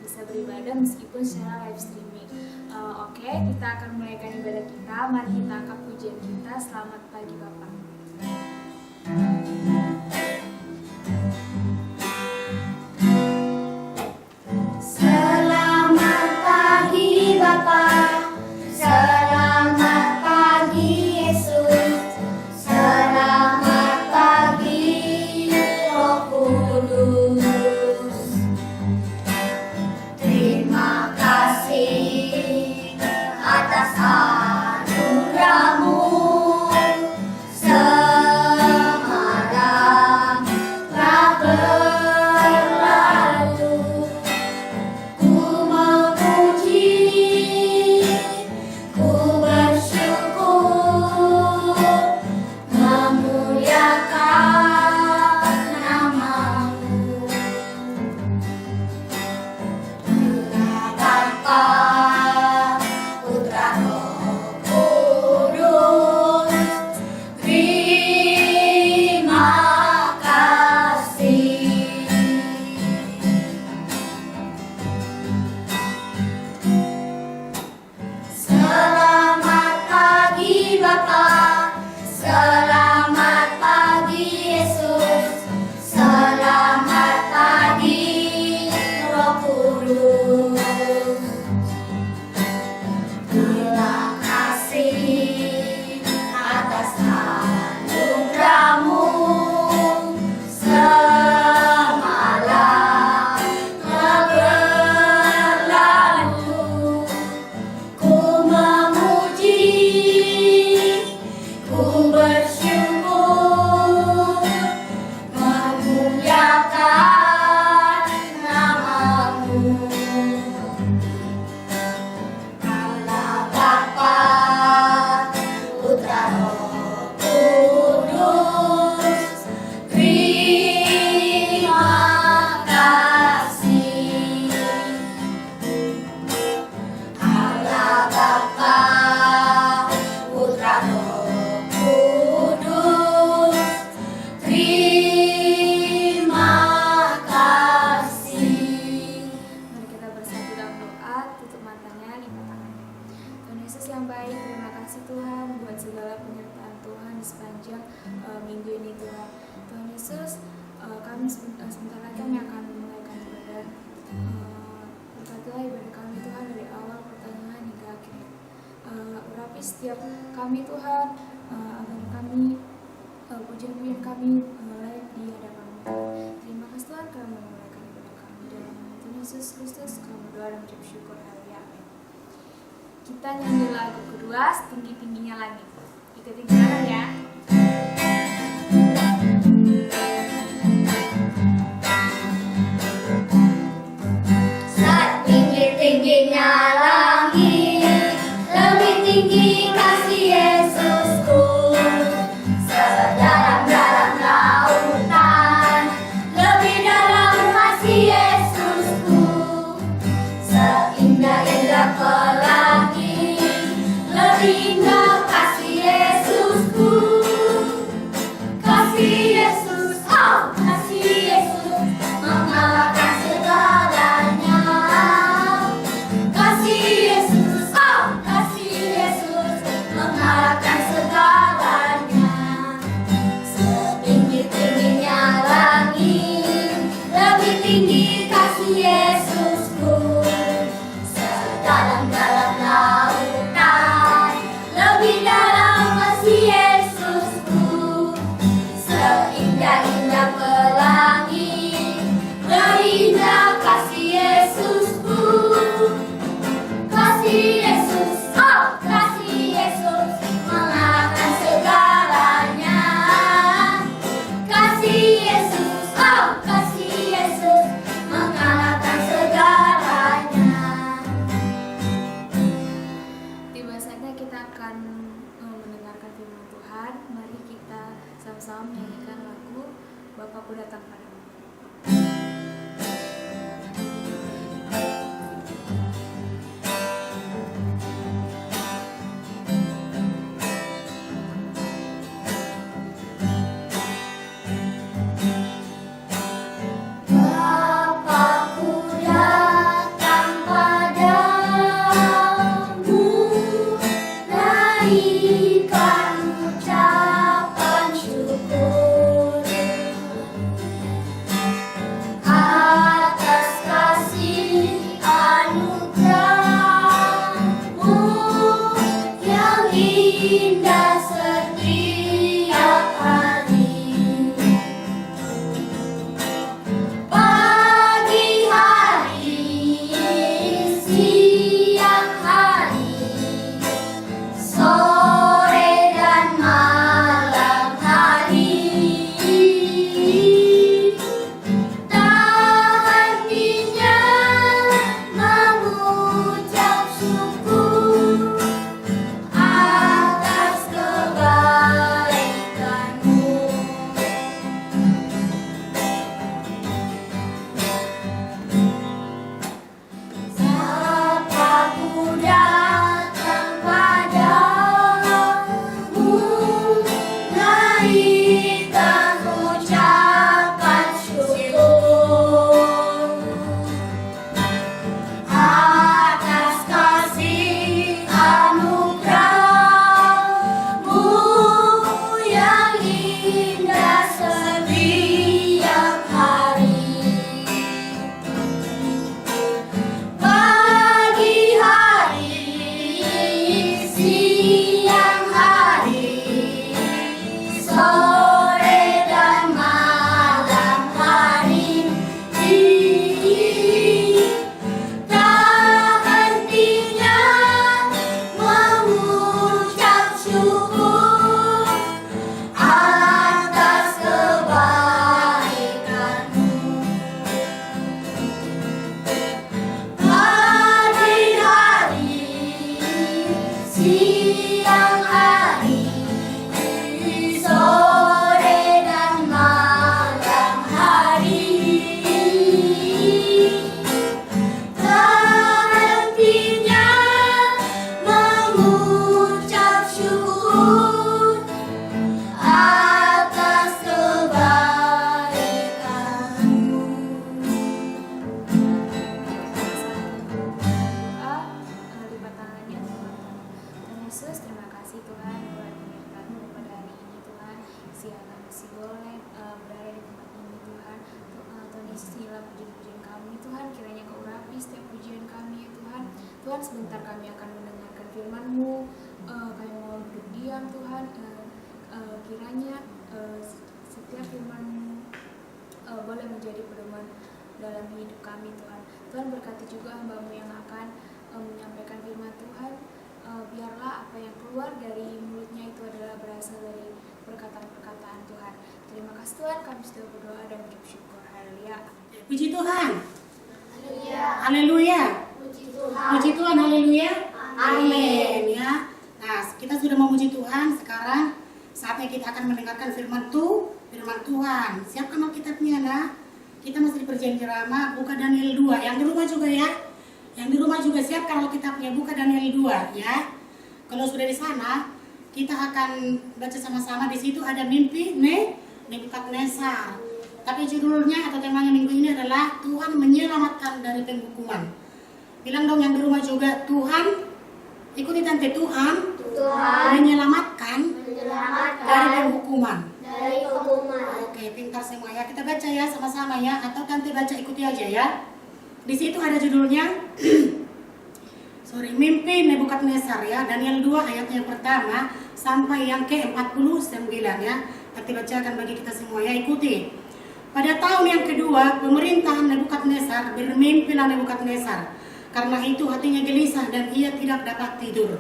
bisa beribadah meskipun secara live streaming. Oke, kita akan mulaikan ibadah kita. Mari kita angkat pujian kita. Selamat pagi Bapak. Selamat pagi Bapak, selamat pagi Yesus, selamat pagi Roh Kudus. Terima kasih atas anugerah-Mu semalam telah berlalu. Ku memuji, ku bersyukur, memuliakan nama-Mu. Bapa, Putra, Roh Kudus, terima kasih. Selamat pagi Bapa, selamat pagi Yesus, selamat pagi Roh Kudus. Terima kasih atas anugerah-Mu semalam telah berlalu. Ku memuji, ku bersyukur, memuliakan nama-Mu. Allah Bapa, Putra, Roh Kudus, terima kasih. Allah Bapa, Putra, Roh Kudus, terima kasih. Mari kita bersatu dalam doa, tutup matanya, lipat tangannya. Tuhan Yesus yang baik, terima kasih Tuhan buat segala penyertaan Tuhan di sepanjang minggu ini Tuhan. Tuhan Yesus, kami sebentar lagi kami akan memulaikan ibadah. Berkatilah ibadah kami Tuhan dari awal pertengahan hingga akhir. Urapi setiap kami Tuhan, agar kami pujian-pujian kami layak di hadapan-Mu Tuhan. Terima kasih Tuhan kami memulaikan ibadah kami dalam nama Tuhan Yesus Kristus. Kami berdoa dan mengucap syukur. Haleluya. Amin. Kita nyanyi lagu kedua, setinggi-tingginya langit. Ikuti gerakan ya. Setinggi-tingginya langit, lebih tinggi kasih Yesusku. Sedalam-dalam lautan, lebih dalam kasih Yesusku. Seindah-indah pelangi, lebih indah kasih Yesusku. Kasih Yesus, oh kasih Yesus, mengalahkan segalanya. Kasih Yesus, oh kasih Yesus, mengalahkan segalanya. Setinggi-tingginya langit, lebih tinggi kasih Yesusku. Sedalam-dalam lautan, lebih dalam kasih Yesusku. Seindah-indah pelangi, lebih indah kasih Yesusku. Kasih Yesus, oh kasih Yesus, mengalahkan segalanya. Kasih Yesus, oh kasih Yesus, mengalahkan segalanya. Tiba saatnya kita akan mendengarkan firman Tuhan. Mari kita sama-sama menyanyikan lagu Bapakku Datang Padamu. Bapakku datang indah setiap hari. Pagi hari, siang hari, sore dan malam hari. Tak hentinya mengucap syukur atas kebaikanmu. Saat aku datang padamu, naikkan ucapan syukur atas kasih anugerahmu yang indah setiap hari. Pagi hari, siang hari, sore dan malam hari. Tak hentinya mengucap syukur atas kebaikanmu. Pagi hari, siang hari, sore dan malam hari. Tak hentinya mengucap syukur atas kebaikanmu. Doa, lipat tangannya Tuhan. Tuhan Yesus, terima kasih Tuhan buat penyertaan-Mu pada hari ini Tuhan. Siang kami masih boleh berada di tempat ini Tuhan. Tuhan Yesus, inilah pujian-pujian kami Tuhan. Kiranya Kau urapi setiap pujian kami ya Tuhan. Tuhan, sebentar kami akan mendengarkan firman-Mu. Kami mau duduk diam Tuhan. Kiranya setiap firman-Mu boleh menjadi pedoman dalam hidup kami Tuhan. Tuhan, berkati juga hamba-Mu yang akan menyampaikan firman Tuhan. Biarlah apa yang keluar dari mulutnya itu adalah berasal dari perkataan-perkataan Tuhan. Terima kasih Tuhan, kami sudah berdoa dan mengucap syukur. Haleluya. Puji Tuhan. Haleluya. Haleluya. Puji Tuhan. Puji Tuhan, haleluya. Amin. Ya. Nah, kita sudah memuji Tuhan. Sekarang saatnya kita akan mendengarkan firman Tuhan. Siapkan Alkitabnya, nah. Kita masih di Perjanjian Lama, buka Daniel 2. Yang di rumah juga ya. Yang di rumah juga siapkan Alkitabnya, buka Daniel 2 ya. Kalau sudah di sana, kita akan baca sama-sama. Di situ ada mimpi Nebukadnezar. Tapi judulnya atau temanya minggu ini adalah Tuhan menyelamatkan dari penghukuman. Bilang dong yang di rumah juga, Tuhan, ikuti tante, Tuhan menyelamatkan dari penghukuman. Dari hukuman. Oke, pintar semua ya. Kita baca ya sama-sama ya. Atau tante baca ikuti aja ya. Di situ ada judulnya mimpi Nebukadnezar ya. Daniel 2 ayat yang pertama sampai yang ke-49 ya. Nanti bacakan bagi kita semua ya, ikuti. Pada tahun yang kedua pemerintahan Nebukadnezar, bermimpilah Nebukadnezar. Karena itu hatinya gelisah dan ia tidak dapat tidur.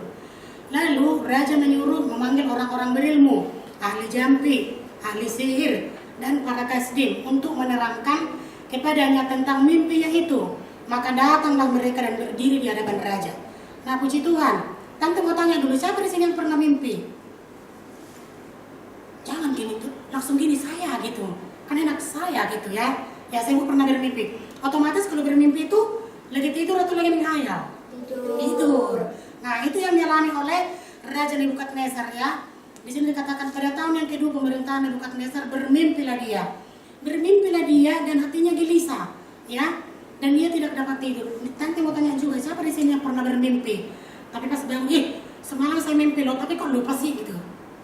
Lalu raja menyuruh memanggil orang-orang berilmu, ahli jampi, ahli sihir, dan para kasdim untuk menerangkan kepadanya tentang mimpinya itu. Maka datanglah mereka dan berdiri di hadapan raja. Nah, puji Tuhan. Tante mau tanya dulu, siapa di sini yang pernah mimpi? Jangan gini tuh, langsung gini saya gitu. Kan enak saya gitu ya. Ya, saya pernah bermimpi. Otomatis kalau bermimpi itu lagi tidur atau lagi menghayal? Tidur. Nah, itu yang dialami oleh Raja Nebukadnezar ya. Di sini dikatakan pada tahun yang kedua pemerintahan Nebukadnezar bermimpilah dia. Bermimpilah dia dan hatinya gelisah, ya. Dan dia tidak dapat tidur. Nanti mau tanya juga, siapa di sini yang pernah bermimpi? Tapi pas bilang, semalam saya mimpi loh, tapi kok lupa sih gitu.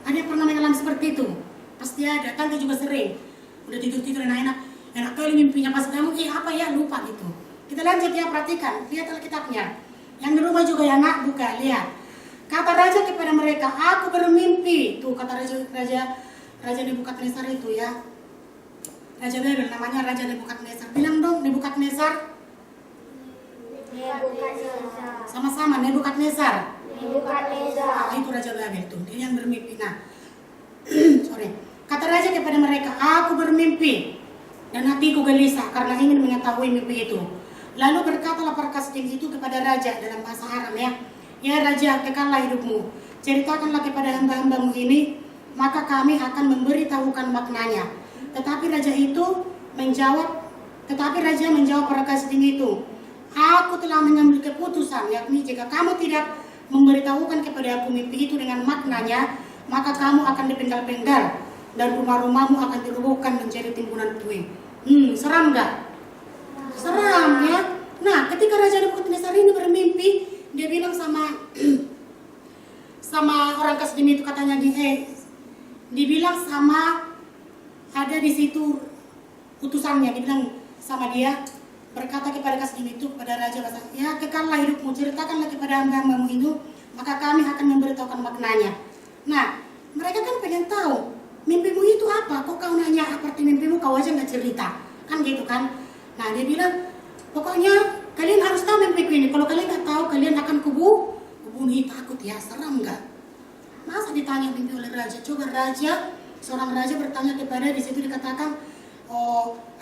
Ada yang pernah mengalami seperti itu? Pasti ada. Tante juga sering. Udah tidur-tidur enak-enak kali mimpinya, pas bangun, apa ya, lupa gitu. Kita lanjut ya, perhatikan, lihat Alkitabnya. Yang di rumah juga ya nak, buka, lihat. Kata raja raja kepada mereka, aku bermimpi. Tuh kata Raja Nebukadnezar itu ya. Raja Babel namanya Raja Nebukadnezar. Bilang dong Nebukadnezar. Nebukadnezar. Sama-sama Nebukadnezar. Nebukadnezar. Itu Raja Babel tuh, dia yang bermimpi. Nah, sorry. Kata raja kepada mereka, aku bermimpi dan hatiku gelisah karena ingin mengetahui mimpi itu. Lalu berkatalah perkasting itu kepada raja dalam bahasa Aram ya. Ya raja, kekallah hidupmu. Ceritakanlah kepada hamba-hambamu ini, maka kami akan memberitahukan maknanya. Tetapi raja menjawab perkasting itu, aku telah mengambil keputusan, yakni jika kamu tidak memberitahukan kepada aku mimpi itu dengan maknanya, maka kamu akan dipenggal-penggal dan rumah-rumahmu akan dirobohkan menjadi timbunan puing. Seram nggak? Seram ya. Nah, ketika Raja Nebukadnezar ini bermimpi, dia bilang sama orang Kasdim itu, katanya dibilang sama ada di situ utusannya, dibilang sama dia, berkata kepada Kasdim itu, kepada raja, ya kekallah hidupmu, ceritakanlah kepada hamba-hambamu itu, maka kami akan memberitahukan maknanya. Nah, mereka kan pengen tahu mimpimu itu apa, kok kau nanya arti mimpimu, kau aja nggak cerita, kan gitu kan. Nah dia bilang, pokoknya kalian harus tahu mimpiku ini, kalau kalian nggak tahu kalian akan kubunuh. Takut ya, seram nggak? Masa ditanya mimpi oleh raja? Coba seorang raja bertanya kepada, di situ dikatakan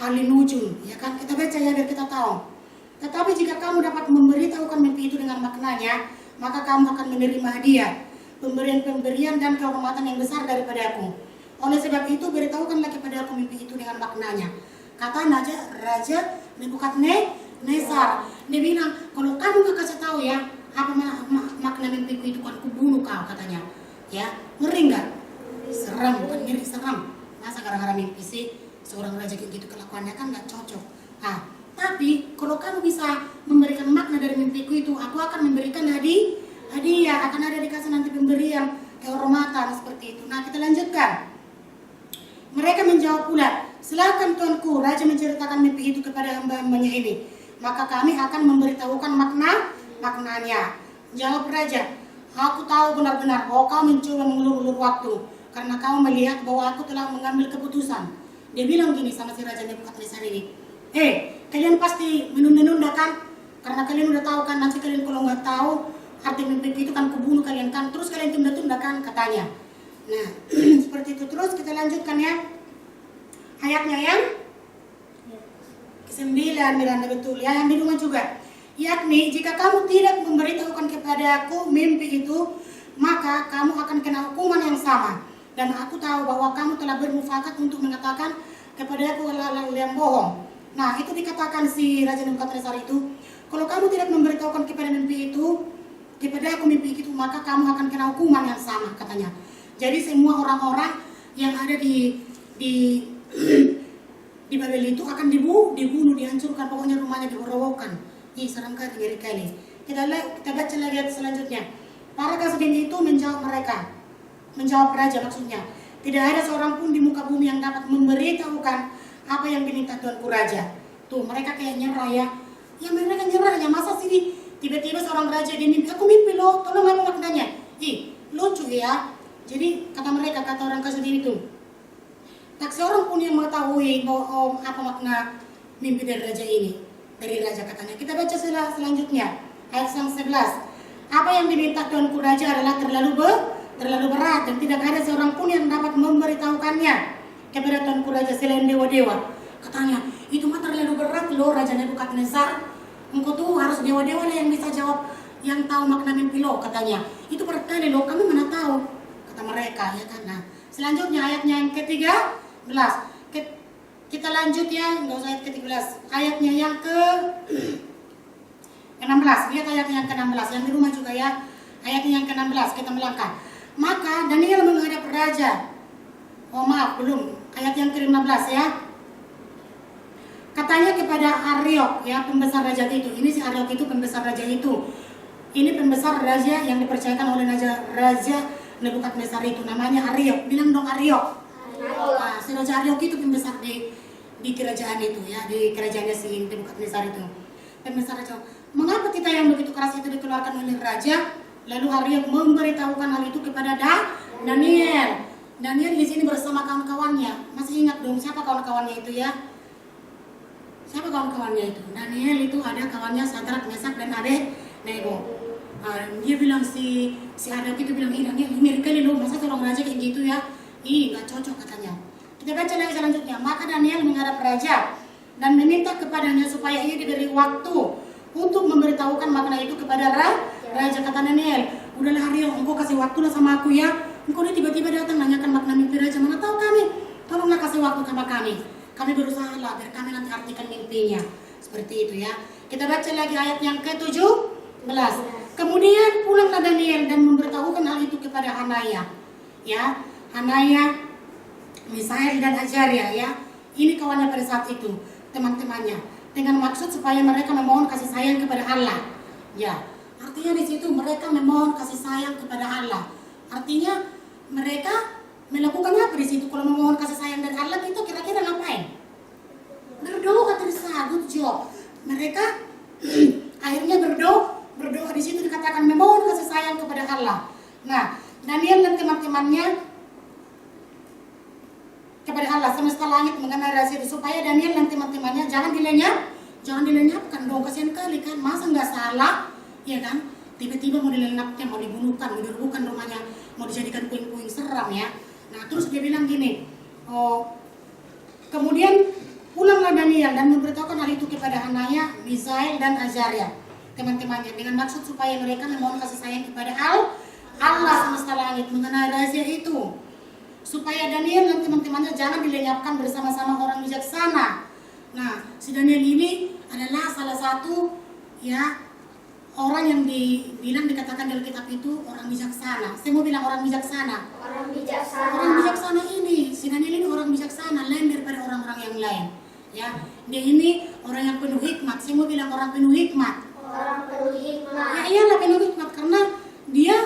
ahli nujum, ya kan, kita baca ya biar kita tahu. Tetapi jika kamu dapat memberitahukan mimpi itu dengan maknanya, maka kamu akan menerima hadiah, pemberian dan kehormatan yang besar daripada aku. Oleh sebab itu beritahukanlah kepada aku mimpi itu dengan maknanya. Kata Raja Nebukadnezar. Dia bilang, kalau kamu gak kasih tahu ya apa makna mimpiku itu, kan kubunuh kau, katanya. Ya, ngeri nggak? Seram, bukan ngeri, seram. Masa gara-gara mimpi sih seorang raja kayak gitu kelakuannya, kan nggak cocok. Nah, tapi kalau kamu bisa memberikan makna dari mimpiku itu, aku akan memberikan hadiah, akan ada dikasih nanti pemberian kehormatan seperti itu. Nah, kita lanjutkan. Mereka menjawab pula, silakan tuanku, raja menceritakan mimpi itu kepada hamba-hambanya ini, maka kami akan memberitahukan maknanya. Jawab raja, aku tahu benar-benar bahwa kau mencoba mengulur-ulur waktu, karena kau melihat bahwa aku telah mengambil keputusan. Dia bilang gini sama si Raja Nebukadnezar ini, kalian pasti menunda-nunda kan, karena kalian udah tahu kan, nanti kalian kalau nggak tahu arti mimpi itu kan kubunuh kalian kan, terus kalian tunda-tunda kan, katanya. Nah, seperti itu. Terus kita lanjutkan ya. Ayatnya yang ke-9, Miranda, betul ya, yang di rumah juga. Yakni, jika kamu tidak memberitahukan kepada aku mimpi itu, maka kamu akan kena hukuman yang sama. Dan aku tahu bahwa kamu telah bermufakat untuk mengatakan kepada aku hal-hal yang bohong. Nah, itu dikatakan si Raja Nebukadnezar itu, kalau kamu tidak memberitahukan kepada mimpi itu, kepada aku mimpi itu, maka kamu akan kena hukuman yang sama, katanya. Jadi semua orang-orang yang ada di Babel itu akan dibunuh, dihancurkan, pokoknya rumahnya dirobohkan. Ih, seram kali, ngeri kali. Kita baca lagi ayat selanjutnya. Para kasdim itu menjawab raja maksudnya, tidak ada seorang pun di muka bumi yang dapat memberitahukan apa yang diminta tuanku raja. Tuh, mereka kayak nyerah ya. Ya mereka nyerah ya, masa sih tiba-tiba seorang raja dia mimpi, aku mimpi loh, tolong apa maknanya? Ih, lucu ya. Jadi kata orang kasdim itu, tak seorang pun yang mengetahui bahwa apa makna mimpi dari raja ini. Dari raja katanya. Kita baca selanjutnya ayat 11. Apa yang diminta tuanku raja adalah terlalu berat dan tidak ada seorang pun yang dapat memberitahukannya kepada tuanku raja selain dewa-dewa. Katanya, itu mah terlalu berat loh Raja Nebukadnezar. Engkau tuh harus dewa-dewa lah yang bisa jawab, yang tahu makna mimpi lo, katanya. Itu berat kali loh, kami mana tahu, kata mereka ya kan. Nah, selanjutnya ayatnya yang ke-13. Kita lanjut ya, nggak usah ayat ke-13. Ayatnya yang ke-16. Lihat ayatnya yang ke-16, yang di rumah juga ya. Ayatnya yang ke-16, kita melangkah. Maka Daniel menghadap raja. Belum. Ayat yang ke-15 ya. Katanya kepada Ariok ya, pembesar raja itu. Ini si Ariok itu pembesar raja itu. Ini pembesar raja yang dipercayakan oleh Raja Nebukadnezar itu, namanya Ariok. Bilang dong Ariok. Nah, si Raja Ariok itu pembesar di kerajaan itu ya, di kerajaannya si Nebukadnezar itu. Pembesar raja. Mengapa kita yang begitu keras itu dikeluarkan oleh raja? Lalu Ariok memberitahukan itu kepada Daniel. Daniel di sini bersama kawan-kawannya. Masih ingat dong siapa kawan-kawannya itu ya? Siapa kawan-kawannya itu? Daniel itu ada kawannya Sadrak, Mesak dan Abednego. Dia bilang si Hadad itu bilang, Daniel mirip kali loh, masa tolong raja kayak gitu ya? Nggak cocok katanya. Kita baca lagi selanjutnya. Maka Daniel menghadap raja dan meminta kepadanya supaya ia diberi waktu untuk memberitahukan makna itu kepada raja. Kata Daniel, udahlah Aryo, engkau kasih waktu lah sama aku ya. Engkau ini tiba-tiba datang nanyakan makna mimpi raja, mana tahu kami. Tolonglah kasih waktu sama kami. Kami berusaha lah biar kami nanti artikan mimpinya. Seperti itu ya. Kita baca lagi ayat yang ke-17. Kemudian pulanglah Daniel dan memberitahukan hal itu kepada Hanaya. Ya, Hanaya, Misael dan Azaria ya. Ini kawannya pada saat itu, teman-temannya. Dengan maksud supaya mereka memohon kasih sayang kepada Allah. Ya, artinya di situ mereka memohon kasih sayang kepada Allah. Artinya mereka melakukannya apa di situ? Kalau memohon kasih sayang dari Allah itu kira-kira ngapain? Berdoa, Teresa, good job. Mereka akhirnya berdoa di situ dikatakan memohon kasih sayang kepada Allah. Nah, Daniel dan teman-temannya kepada Allah semesta langit mengenai rahasia itu supaya Daniel dan teman-temannya jangan dilenyapkan dong, kasihan kali kan, masa nggak salah, ya kan? Tiba-tiba mau dilenyapkan, mau dibunuhkan, mau dirubuhkan rumahnya, mau dijadikan puing-puing seram ya. Nah terus dia bilang gini, kemudian pulanglah Daniel dan memberitahukan hal itu kepada Hanaya, Misael dan Azaria, teman-temannya, dengan maksud supaya mereka memohon kasih sayang kepada Allah semesta langit mengenai rahasia itu, supaya Daniel dan teman-temannya jangan dilenyapkan bersama-sama orang bijaksana. Nah, si Daniel ini adalah salah satu ya orang yang dikatakan dalam kitab itu orang bijaksana. Saya mau bilang orang bijaksana. Orang bijaksana. Orang bijaksana ini, si Daniel ini orang bijaksana, lain daripada orang-orang yang lain. Ya, dia ini orang yang penuh hikmat. Saya mau bilang orang penuh hikmat. Orang penuh hikmat. Ya iyalah penuh hikmat karena dia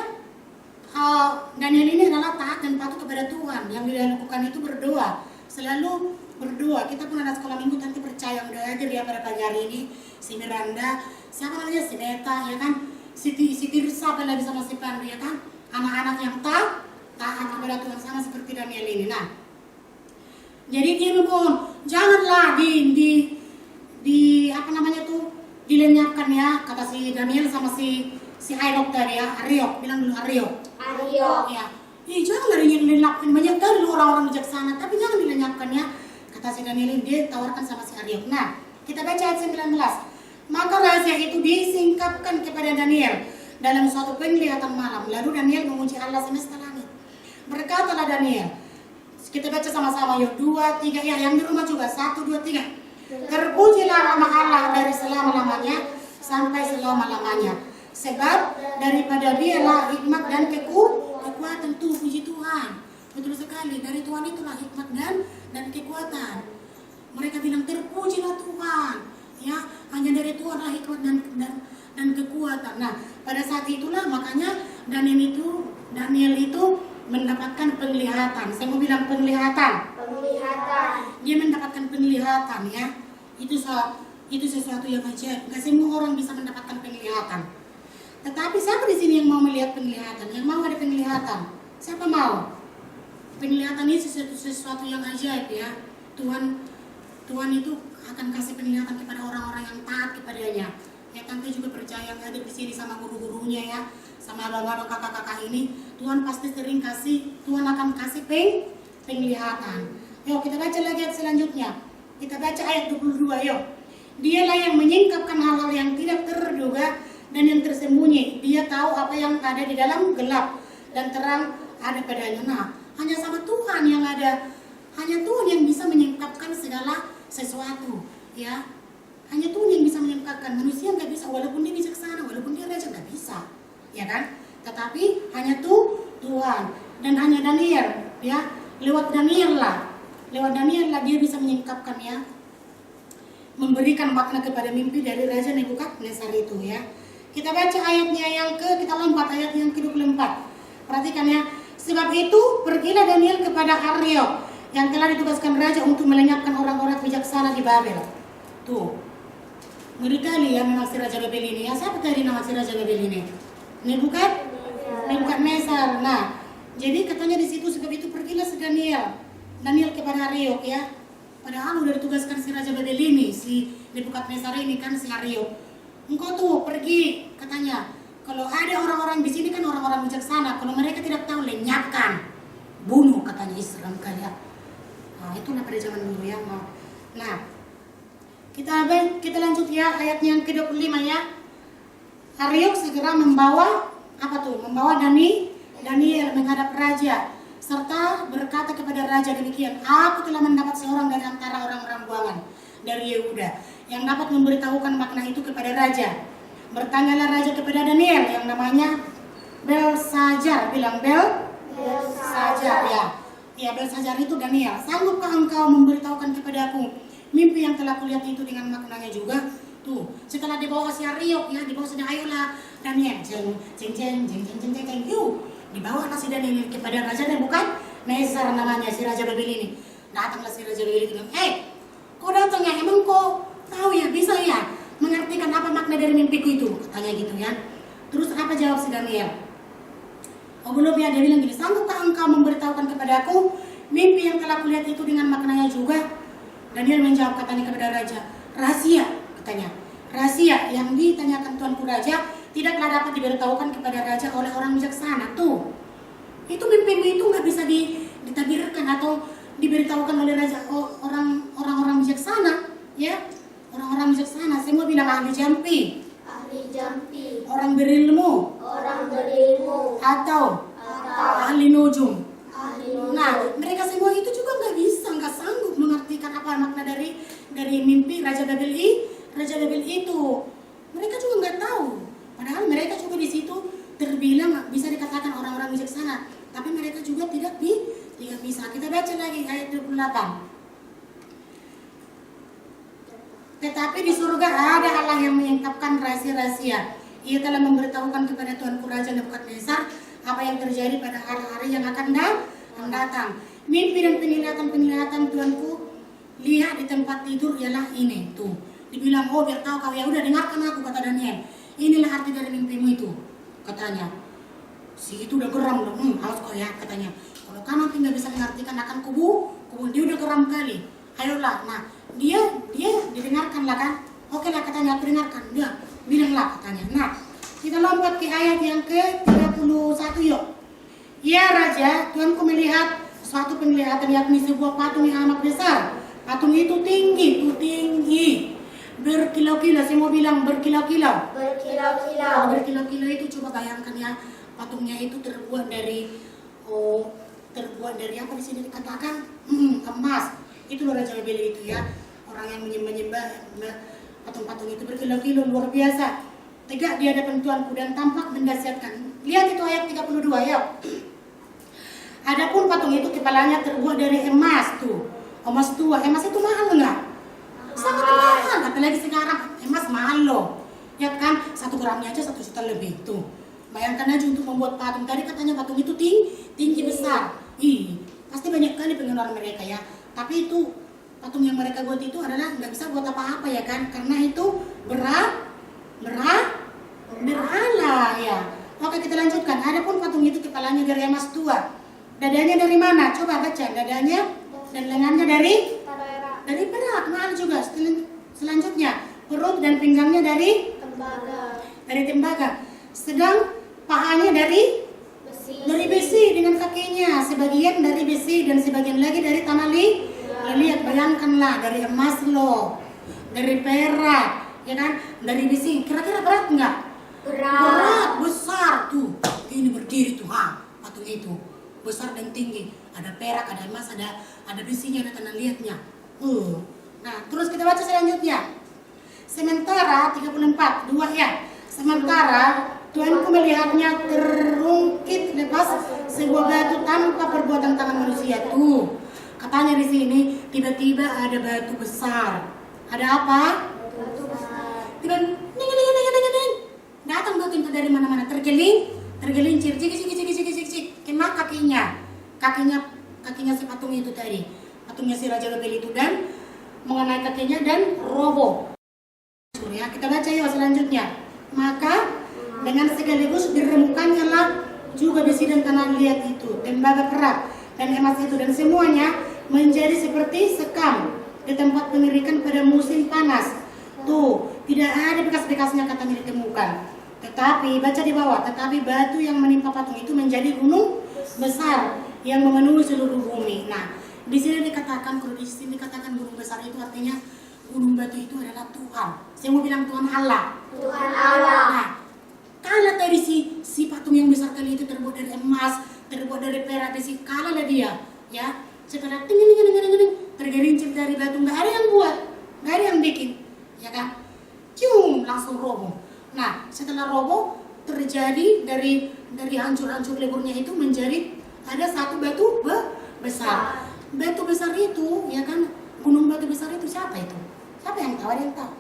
Daniel ini adalah taat dan patuh kepada Tuhan. Yang dia lakukan itu berdoa, selalu berdoa. Kita pun ada sekolah minggu nanti percaya udah aja dia pada pagi hari ini si Miranda, siapa namanya si Neta ya kan, si Tirsa lagi sama si Pandu ya kan, anak-anak yang taat kepada Tuhan sama seperti Daniel ini. Nah, jadi dia memohon janganlah di apa namanya tuh dilenyapkan ya, kata si Daniel sama si Hailok tadi ya, Aryo, bilang dulu Aryo. Ya, janganlah dilenyapkan, banyak kali orang-orang bijaksana, tapi jangan dilenyapkan ya, kata si Daniel ini, dia tawarkan sama si Aryo. Nah, kita baca ayat 19. Maka rahasia itu disingkapkan kepada Daniel dalam suatu penglihatan malam. Lalu Daniel memuji Allah semesta langit. Berkatalah Daniel, kita baca sama-sama yuk, 2, 3 ya, yang di rumah juga, 1, 2, 3. Terpujilah nama Allah dari selama-lamanya sampai selama-lamanya. Sebab daripada dialah hikmat dan kekuatan. Tuh puji Tuhan. Betul sekali, dari Tuhan itulah hikmat dan kekuatan. Mereka bilang terpujilah Tuhan. Ya, hanya dari Tuhan lah hikmat dan kekuatan. Nah, pada saat itulah makanya Daniel itu mendapatkan penglihatan. Saya mau bilang penglihatan. Dia mendapatkan penglihatan ya. Itu sesuatu yang ajaib. Gak semua orang bisa mendapatkan penglihatan. Tetapi siapa di sini yang mau melihat penglihatan? Yang mau ada penglihatan? Siapa mau? Penglihatan ini sesuatu yang ajaib ya. Tuhan itu akan kasih penglihatan kepada orang-orang yang taat kepadanya. Ya, tante juga percaya yang ada di sini sama guru-gurunya ya, sama abang-abang kakak-kakak ini, Tuhan pasti sering Tuhan akan kasih penglihatan. Yuk kita baca lagi ayat selanjutnya. Kita baca ayat 22 yuk. Dialah yang menyingkapkan hal-hal yang tidak terduga dan yang tersembunyi. Dia tahu apa yang ada di dalam gelap dan terang ada padanya. Nah, hanya sama Tuhan yang ada. Hanya Tuhan yang bisa menyingkapkan segala sesuatu, ya. Hanya Tuhan yang bisa menyingkapkan. Manusia nggak bisa, walaupun dia bijaksana, walaupun dia raja nggak bisa, ya kan? Tetapi hanya Tuhan dan hanya Daniel, ya. Lewat Daniel lah dia bisa menyingkapkan ya, memberikan makna kepada mimpi dari Raja Nebukadnezar itu ya. Kita baca ayatnya kita lompat ayat yang ke-24. Perhatikan ya. Sebab itu pergilah Daniel kepada Aryo yang telah ditugaskan raja untuk melenyapkan orang-orang bijaksana di Babel. Tuh. Ngeri kali ya memang si Raja Babel ini ya. Siapa tadi nama si Raja Babel ini? Nebukadnezar. Nah, jadi katanya di situ sebab itu pergilah si Daniel kepada Ariok ya. Padahal udah ditugaskan si Raja Babel ini, si Nebukadnezar ini kan si Ariok. Engkau tuh pergi katanya. Kalau ada orang-orang di sini kan orang-orang bijaksana, kalau mereka tidak tahu lenyapkan, bunuh katanya Israel kalian. Nah, itulah pada zaman dulu ya. Nah, kita lanjut ya ayat yang ke-25 ya. Ariok segera membawa Membawa Daniel menghadap raja serta berkata kepada raja demikian, aku telah mendapat seorang dari antara orang-orang buangan dari Yehuda yang dapat memberitahukan makna itu kepada raja. Bertanyalah raja kepada Daniel yang namanya Belsajar, bilang Belsajar ya. Ya, Belsajar itu Daniel. Sanggupkah engkau memberitahukan kepadaku mimpi yang telah kulihat itu dengan maknanya juga? Tuh, setelah dibawa si Ariok ya, dibawa sudah ayolah Daniel, yuk, dibawalah si Daniel kepada Raja Nebukadnezar namanya si Raja Babel ini. Datanglah si Raja Babel itu bilang, kau datang ya, emang kau tahu ya, bisa ya mengartikan apa makna dari mimpiku itu? Katanya gitu ya. Terus apa jawab si Daniel? Oh belum ya, dia bilang gini, sanggupkah engkau memberitahukan kepadaku mimpi yang telah kulihat itu dengan maknanya juga? Daniel menjawab katanya kepada Raja, rahasia katanya. Rahasia yang ditanyakan Tuanku Raja tidaklah dapat diberitahukan kepada Raja oleh orang bijaksana. Tuh, itu mimpi itu nggak bisa ditabirkan atau diberitahukan oleh Raja orang-orang bijaksana ya. Orang-orang bijaksana, semua bilang ahli jampi, orang berilmu, atau ahli nujum. Nah, mereka semua itu juga nggak sanggup mengartikan apa makna dari mimpi Raja Babel itu. Mereka juga nggak tahu. Padahal mereka juga di situ terbilang bisa dikatakan orang-orang bijaksana, tapi mereka juga tidak bisa. Kita baca lagi ayat 28. Tetapi di surga ada Allah yang menyingkapkan rahasia-rahasia. Ia telah memberitahukan kepada Tuanku Raja Nebukadnezar apa yang terjadi pada hari-hari yang akan datang. Mimpi dan penglihatan Tuanku lihat di tempat tidur ialah ini. Tuh, dibilang, oh biar tahu kau, ya udah dengarkan aku, kata Daniel. Inilah arti dari mimpimu itu, katanya. Si itu udah geram loh, harus kau ya, katanya. Kalau kau nanti nggak bisa mengartikan akan kubu dia udah geram kali. Ayolah, nah dia didengarkan lah kan. Oke lah katanya, aku dengarkan. Dia bilang lah katanya. Nah, kita lompat ke ayat yang ke-31 yuk. Ya Raja, Tuanku melihat suatu penglihatan yakni sebuah patung yang amat besar. Patung itu tinggi, berkilau-kilau. Semua bilang berkilau-kilau. Berkilau-kilau itu coba bayangkan ya, patungnya itu terbuat dari apa di sini dikatakan emas. Itu loh Raja Babel itu ya, orang yang menyembah patung-patung itu berkilau-kilau luar biasa. Tegak di hadapan Tuanku dan tampak mendahsyatkan. Lihat itu ayat 32 ya. Adapun patung itu kepalanya terbuat dari emas tuh. Emas tua, emas itu mahal enggak? Sangat mahal, apalagi sekarang emas mahal loh. Ya kan, 1 gramnya aja 1 juta lebih tuh. Bayangkan aja untuk membuat patung. Tadi katanya patung itu tinggi besar. Pasti banyak kali pengeluaran mereka ya. Tapi itu patung yang mereka buat itu adalah nggak bisa buat apa-apa ya kan? Karena itu berhala ya. Oke, kita lanjutkan. Adapun patung itu kepalanya dari emas tua. Dadanya dari mana? Coba baca. Dadanya dan lengannya dari perak, mahal juga. Selanjutnya, perut dan pinggangnya dari tembaga. Sedang pahanya dari besi dengan kakinya, sebagian dari besi dan sebagian lagi dari tanah liat. Bayangkanlah, dari emas loh, dari perak, ya kan, dari besi. Kira-kira berat nggak? Berat, besar tuh. Ini berdiri tuh, patung itu besar dan tinggi. Ada perak, ada emas, ada besinya, ada tanah liatnya. Nah, terus kita baca selanjutnya. Sementara 34, 2 ya. Sementara Tuanku melihatnya terungkit lepas sebuah batu tanpa perbuatan tangan manusia. Tuh, katanya di sini tiba-tiba ada batu besar. Ada apa? Batu besar. Tiba-tiba datang batu itu dari mana-mana, tergelincir, cik, kena kakinya si patung itu tadi, patungnya si Raja Babel itu, dan mengenai kakinya dan roboh. Ya, kita baca ya selanjutnya. Maka dengan sekaligus diremukkannya lah juga besi dan tanah liat itu, tembaga perak dan emas itu, dan semuanya menjadi seperti sekam di tempat pengirikan pada musim panas. Tuh, tidak ada bekas-bekasnya katanya ditemukan. Tetapi, baca di bawah, tetapi batu yang menimpa patung itu menjadi gunung besar yang memenuhi seluruh bumi. Nah, di sini dikatakan, kalau di sini dikatakan gunung besar itu artinya gunung batu itu adalah Tuhan. Saya mau bilang Tuhan Allah. Tuhan Allah. Nah, kalau tadi si patung yang besar kali itu terbuat dari emas, terbuat dari perak, besi, kalah lah dia, ya. Setelah ting tergerincir dari batu, nggak ada yang buat, nggak ada yang bikin, ya kan? Cium, langsung roboh. Nah, setelah roboh terjadi dari hancur-hancur leburnya itu menjadi ada satu batu besar. Batu besar itu, ya kan? Gunung batu besar itu siapa itu? Siapa yang tahu? Ada yang tahu?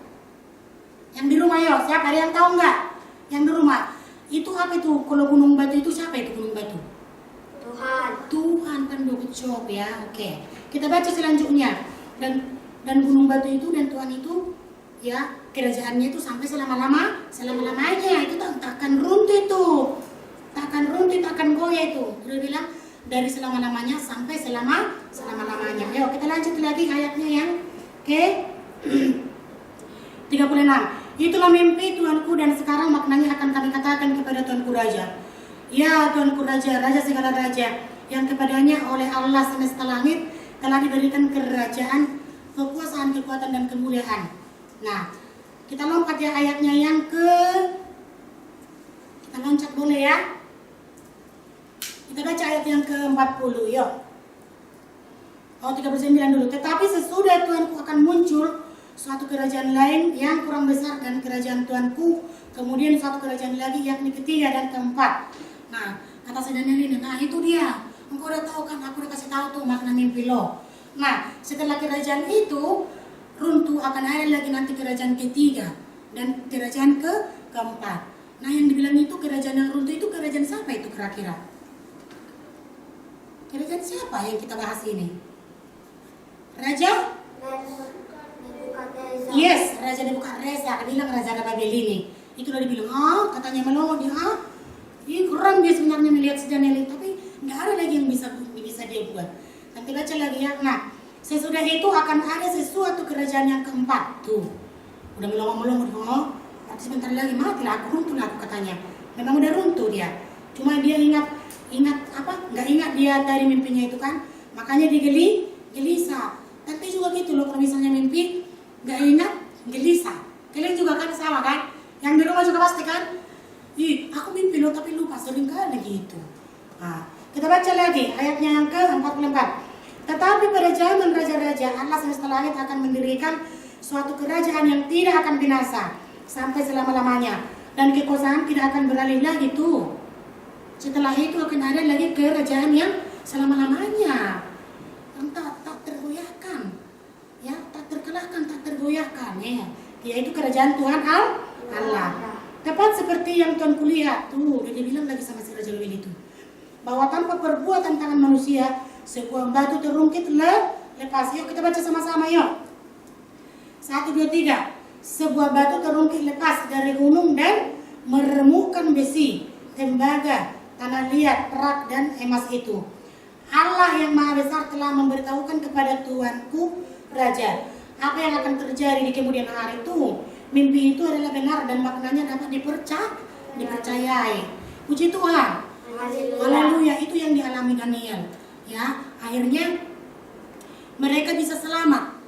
Yang di rumah yo, siapa? Ada yang tahu nggak? Yang di rumah itu apa itu? Kalau gunung batu itu siapa itu gunung batu? Tuhan kan job ya. Oke. Kita baca selanjutnya. Dan gunung batu itu dan Tuhan itu ya, kerajaannya itu sampai selama-lamanya itu takkan runtuh itu. Takkan runtuh, takkan goyah itu. Dia bilang dari selama-lamanya sampai selama-lamanya. Yuk, kita lanjut lagi ayatnya yang ke 36. Itulah mimpi Tuanku dan sekarang maknanya akan kami katakan kepada Tuanku Raja. Ya Tuanku Raja, Raja segala raja, yang kepadanya oleh Allah semesta langit telah diberikan kerajaan, kekuasaan, kekuatan, dan kemuliaan. Nah, kita lompat ya ayatnya yang kita loncat boleh ya. Kita baca ayat yang ke-40, yuk. 39 dulu. Tetapi sesudah Tuanku akan muncul suatu kerajaan lain yang kurang besar dan kerajaan Tuanku, kemudian suatu kerajaan lagi yakni ketiga dan keempat. Nah, kata si Daniel ini, nah itu dia. Engkau udah tahu kan, aku udah kasih tahu tuh makna mimpi lo. Nah, setelah kerajaan itu runtuh akan ada lagi nanti kerajaan ketiga dan kerajaan keempat. Nah, yang dibilang itu kerajaan yang runtuh itu kerajaan siapa itu kira-kira? Kerajaan siapa yang kita bahas ini? Raja? Yes, Raja Nebukadnezar. Bilang Raja Babel ini. Itu udah dibilang, katanya melodi, ini kurang dia sebenarnya melihat si Daniel, tapi nggak ada lagi yang bisa dia buat. Nanti baca lagi ya. Nah, sesudah itu akan ada sesuatu kerajaan yang keempat. Tuh, udah melongo-melongo. Nanti sebentar lagi matilah aku, runtuh lah aku katanya. Memang udah runtuh dia. Cuma dia ingat apa? Nggak ingat dia dari mimpinya itu kan. Makanya dia gelisah. Tapi juga gitu loh, kalau misalnya mimpi nggak ingat, gelisah. Kalian juga kan sama kan? Yang di rumah juga pasti kan? Aku mimpi loh tapi lupa, sering kali gitu. Nah, kita baca lagi ayatnya yang ke-44. Tetapi pada zaman raja-raja, Allah semesta langit akan mendirikan suatu kerajaan yang tidak akan binasa sampai selama-lamanya, dan kekuasaan tidak akan beralih lagi tuh. Setelah itu akan ada lagi kerajaan yang selama-lamanya, yang tak tergoyahkan, ya, tak terkalahkan, tak tergoyahkan, ya, yaitu kerajaan Tuhan Allah. Tepat seperti yang Tuhan kulihat tuh, dia bilang lagi sama si Raja Lewin itu, bahwa tanpa perbuatan tangan manusia sebuah batu terungkit lepas. Yuk kita baca sama-sama yuk. 1, 2, 3. Sebuah batu terungkit lepas dari gunung dan meremukkan besi, tembaga, tanah liat, perak, dan emas itu. Allah yang Maha Besar telah memberitahukan kepada Tuanku Raja apa yang akan terjadi di kemudian hari itu. Mimpi itu adalah benar dan maknanya dapat dipercayai. Puji Tuhan. Haleluya. Itu yang dialami Daniel. Ya, akhirnya mereka bisa selamat.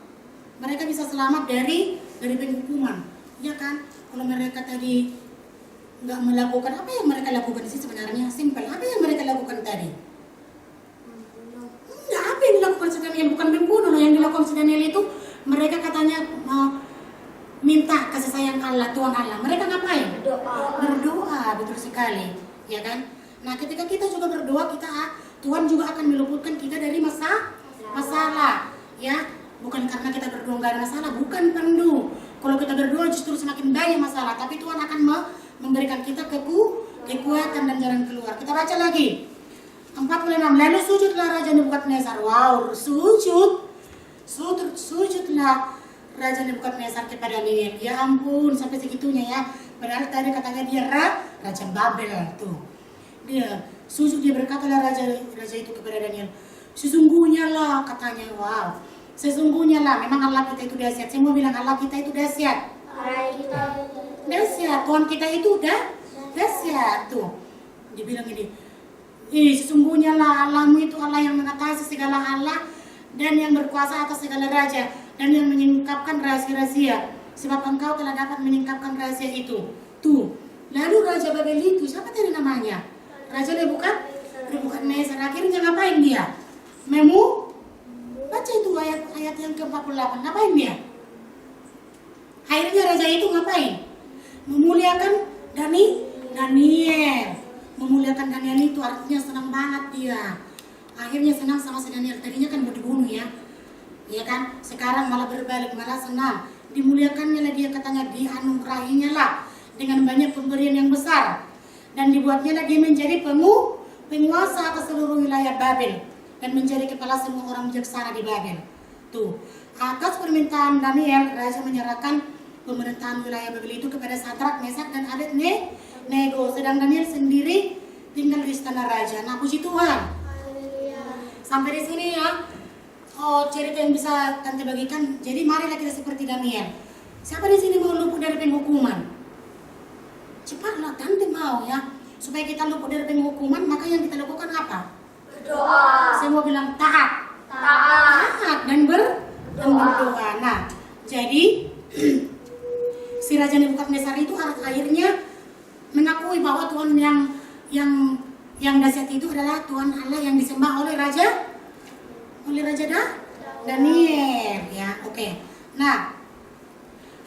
Mereka bisa selamat dari penghukuman. Ya kan? Kalau mereka tadi nggak melakukan, apa yang mereka lakukan sih sebenarnya? Simpel. Apa yang mereka lakukan tadi? Enggak, apa yang dilakukan si Daniel? Bukan membunuh. Yang dilakukan si Daniel itu mereka katanya minta kasih sayang Allah, Tuhan Allah. Mereka ngapain? Berdoa, betul sekali, ya kan? Nah, ketika kita juga berdoa, Tuhan juga akan meluputkan kita dari masalah, ya. Bukan karena kita berdoa nggak ada masalah, bukan pendu. Kalau kita berdoa justru semakin banyak masalah, tapi Tuhan akan memberikan kita kekuatan dan jalan keluar. Kita baca lagi. 46. Lalu sujudlah Raja Nebukadnezar. Wow, sujudlah Raja Nebukadnezar kepada Daniel. Ya ampun, sampai segitunya ya. Padahal tadi katanya dia Raja Babel tuh. Dia Sujud, dia berkatalah raja itu kepada Daniel, sesungguhnya lah, katanya, wow, sesungguhnya lah, memang Allah kita itu dahsyat. Saya mau bilang Allah kita itu dahsyat. Dahsyat, Tuhan kita itu udah dahsyat. Tuh, dibilang ini, sesungguhnya lah Allahmu itu Allah yang mengatasi segala Allah dan yang berkuasa atas segala raja dan yang menyingkapkan rahasia-rahasia, sebab engkau telah dapat menyingkapkan rahasia itu. Tuh, lalu Raja Babel itu, siapa tadi namanya? Raja Nebukadnezar. Akhirnya ngapain dia? Baca itu ayat yang ke-48, ngapain dia? Akhirnya raja itu ngapain? Memuliakan Daniel. Memuliakan Daniel itu artinya senang banget dia. Akhirnya senang sama si Daniel. Tadinya kan mau dibunuh ya. Ya kan? Sekarang malah berbalik, malah senang. Dimuliakannya lah dia, katanya dianugerahinya lah dengan banyak pemberian yang besar. Dan dibuatnya lah dia menjadi penguasa atas seluruh wilayah Babel dan menjadi kepala semua orang bijaksana di Babel. Tuh, atas permintaan Daniel, raja menyerahkan pemerintahan wilayah Babel itu kepada Sadrak, Mesak, dan Abednego. Sedang Daniel sendiri tinggal di istana raja. Nah, puji Tuhan. Sampai di sini ya. Oh, cerita yang bisa Tante bagikan. Jadi marilah kita seperti Daniel. Siapa di sini mau luput dari penghukuman? Cepatlah Tante mau ya. Supaya kita luput dari penghukuman, maka yang kita lakukan apa? Berdoa. Saya mau bilang taat dan berdoa. Nah, jadi si Raja Nebukadnezar itu akhirnya mengakui bahwa Tuhan yang dahsyat itu adalah Tuhan Allah yang disembah oleh Raja Daniel ya. Oke. Nah,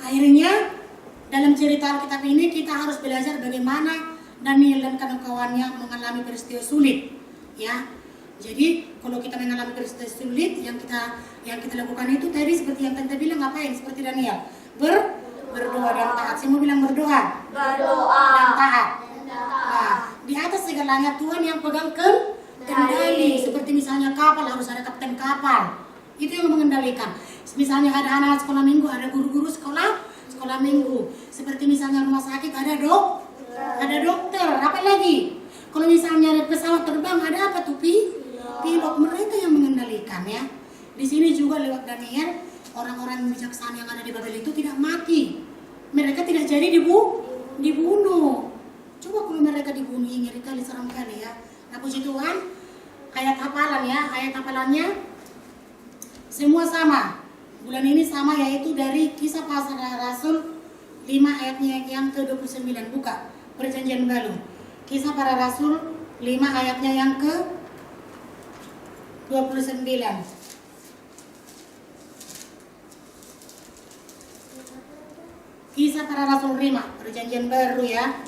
akhirnya dalam cerita Alkitab ini kita harus belajar bagaimana Daniel dan kawan-kawannya mengalami peristiwa sulit ya. Jadi kalau kita mengalami peristiwa sulit, yang kita lakukan itu tadi seperti yang Tante bilang, ngapain? Seperti Daniel, berdoa dan taat. Saya mau bilang berdoa dan taat. Nah, di atas segalanya Tuhan yang pegang kendali. Seperti misalnya kapal harus ada kapten kapal, itu yang mengendalikan. Misalnya ada anak sekolah minggu, ada guru-guru sekolah minggu. Seperti misalnya rumah sakit ada dokter. Apa lagi? Kalau misalnya ada pesawat terbang, ada apa tuh? Pilot, mereka yang mengendalikan ya. Di sini juga lewat Daniel, orang-orang bijaksana yang ada di Babel itu tidak mati. Mereka tidak jadi dibunuh. Coba kalau mereka dibunuh, ngeri kali, serem kali ya. Nah, puji Tuhan, ayat hafalannya semua sama. Bulan ini sama, yaitu dari Kisah Para Rasul 5 ayatnya yang ke-29. Buka Perjanjian Baru. Kisah Para Rasul 5 ayatnya yang ke-29. Kisah Para Rasul 5, Perjanjian Baru ya.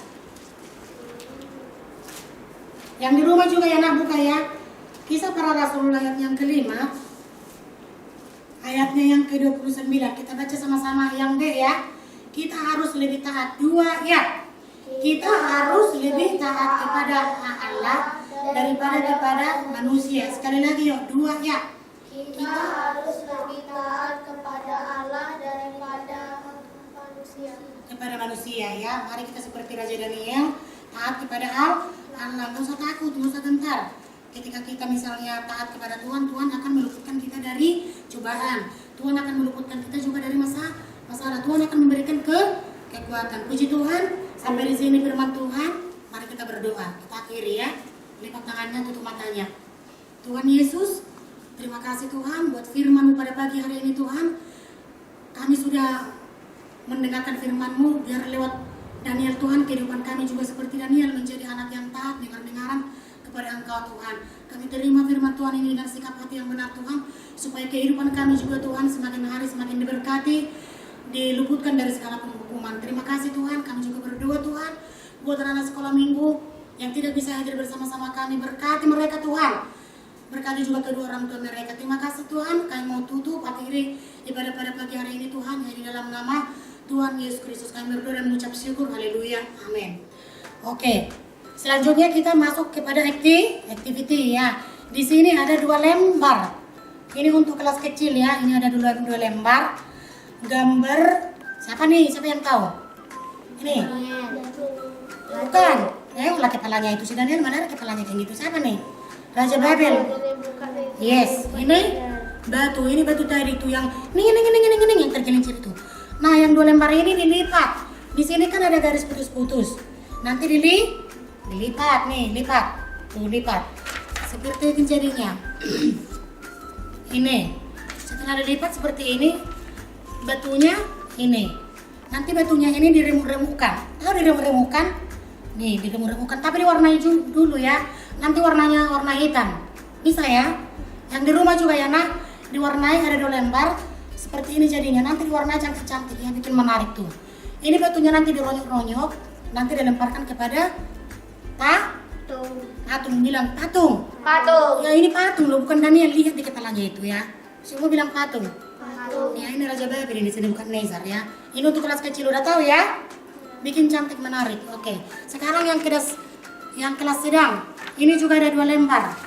Yang di rumah juga ya, nak, buka ya. Kisah Para Rasul ayat yang ke-5, ayatnya yang ke-29. Kita baca sama-sama yang D ya. Kita harus lebih taat. 2 ya. Kita harus lebih taat kepada Allah daripada kepada manusia. Sekali lagi yuk, 2 ya. Kita harus lebih taat kepada Allah daripada manusia. Kepada manusia ya. Mari kita seperti Raja Daniel, taat kepada Allah. Gak usah takut, gak usah gentar. Ketika kita misalnya taat kepada Tuhan, Tuhan akan meluputkan kita dari cobaan. Tuhan akan meluputkan kita juga dari masalah. Tuhan akan memberikan kekuatan. Puji Tuhan. Sampai di sini firman Tuhan. Mari kita berdoa. Kita akhiri ya. Lipat tangannya, tutup matanya. Tuhan Yesus, terima kasih Tuhan buat firman-Mu pada pagi hari ini Tuhan. Kami sudah mendengarkan firman-Mu, biar lewat Daniel Tuhan, kehidupan kami juga seperti Daniel, menjadi anak yang taat, dengar-dengaran kepada Engkau Tuhan. Kami terima firman Tuhan ini dengan sikap hati yang benar Tuhan, supaya kehidupan kami juga Tuhan semakin hari semakin diberkati, diluputkan dari segala penghukuman. Terima kasih Tuhan. Kami juga berdoa Tuhan buat anak sekolah minggu yang tidak bisa hadir bersama-sama kami, berkati mereka Tuhan. Berkati juga kedua orang tua mereka. Terima kasih Tuhan. Kami mau tutup akhiri ibadah pada pagi hari ini Tuhan, di dalam nama Tuhan Yesus Kristus kami berdoa dan mengucap syukur. Haleluya. Amin. Oke. Selanjutnya kita masuk kepada activity ya. Di sini ada 2 lembar. Ini untuk kelas kecil ya. Ini ada 2 lembar gambar. Siapa nih? Siapa yang tahu? Ini. Bukan. Ya, ulah kepalanya itu si Daniel, mana ada kepalanya kayak gitu? Siapa nih? Raja Babel. Yes, ini batu tadi itu yang ning yang tergelincir itu. Nah, yang 2 lembar ini dilipat. Di sini kan ada garis putus-putus. Nanti dilipat nih, lipat. Tuh, lipat. Seperti itu jadinya. Ini. Setelah dilipat seperti ini, batunya ini. Nanti batunya ini diremuk-remukkan. Tahu diremuk-remukkan? Nih, diremuk-remukkan, tapi diwarnai dulu ya. Nanti warnanya warna hitam. Bisa ya? Yang di rumah juga ya, nah. Diwarnai ada 2 lembar. Seperti ini jadinya. Nanti diwarnai cantik-cantik ya, bikin menarik tuh. Ini batunya nanti dironyok-ronyok. Nanti dilemparkan kepada patung. Bilang patung. Patung. Ya ini patung loh, bukan Daniel. Lihat di kepalanya itu ya. Semua bilang patung. Patung. Ya ini Raja Babel di sini, bukan Nezar ya. Ini untuk kelas kecil udah tahu ya. Bikin cantik menarik. Oke. Sekarang yang kelas sedang. Ini juga ada 2 lembar.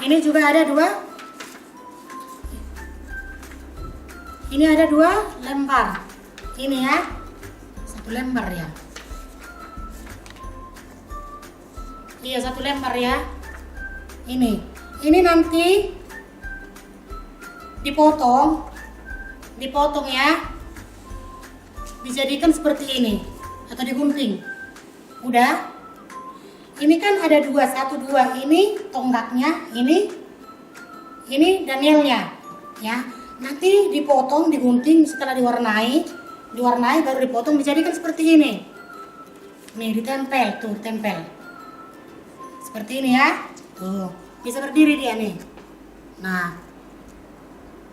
Ini juga ada 2. Ini ada 2 lembar. Ini ya. 1 lembar ya. Iya, 1 lembar ya. Ini nanti dipotong ya, dijadikan seperti ini atau digunting. Udah. Ini kan ada 2, 1, 2. Ini tonggaknya, ini Danielnya ya. Nanti dipotong, digunting, setelah diwarnai baru dipotong, dijadikan seperti ini. Nih, ditempel tuh, tempel seperti ini ya. Tuh, bisa berdiri dia nih. Nah,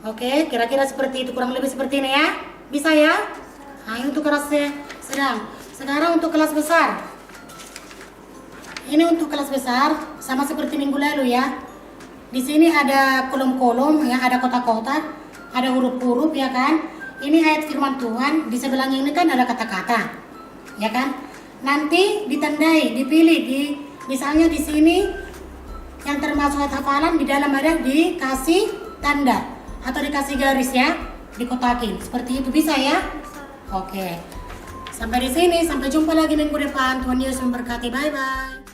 oke, kira-kira seperti itu, kurang lebih seperti ini ya. Bisa ya? Nah, ini untuk kelas sedang. Sekarang untuk kelas besar. Ini untuk kelas besar, sama seperti minggu lalu ya. Di sini ada kolom-kolom ya, ada kotak-kotak, ada huruf-huruf ya kan. Ini ayat firman Tuhan, di sebelahnya ini kan ada kata-kata. Ya kan? Nanti ditandai, dipilih misalnya di sini yang termasuk ayat hafalan, di dalam ada dikasih tanda atau dikasih garis ya, dikotakin. Seperti itu bisa ya? Oke. Sampai di sini, sampai jumpa lagi minggu depan. Tuhan Yesus memberkati. Bye bye.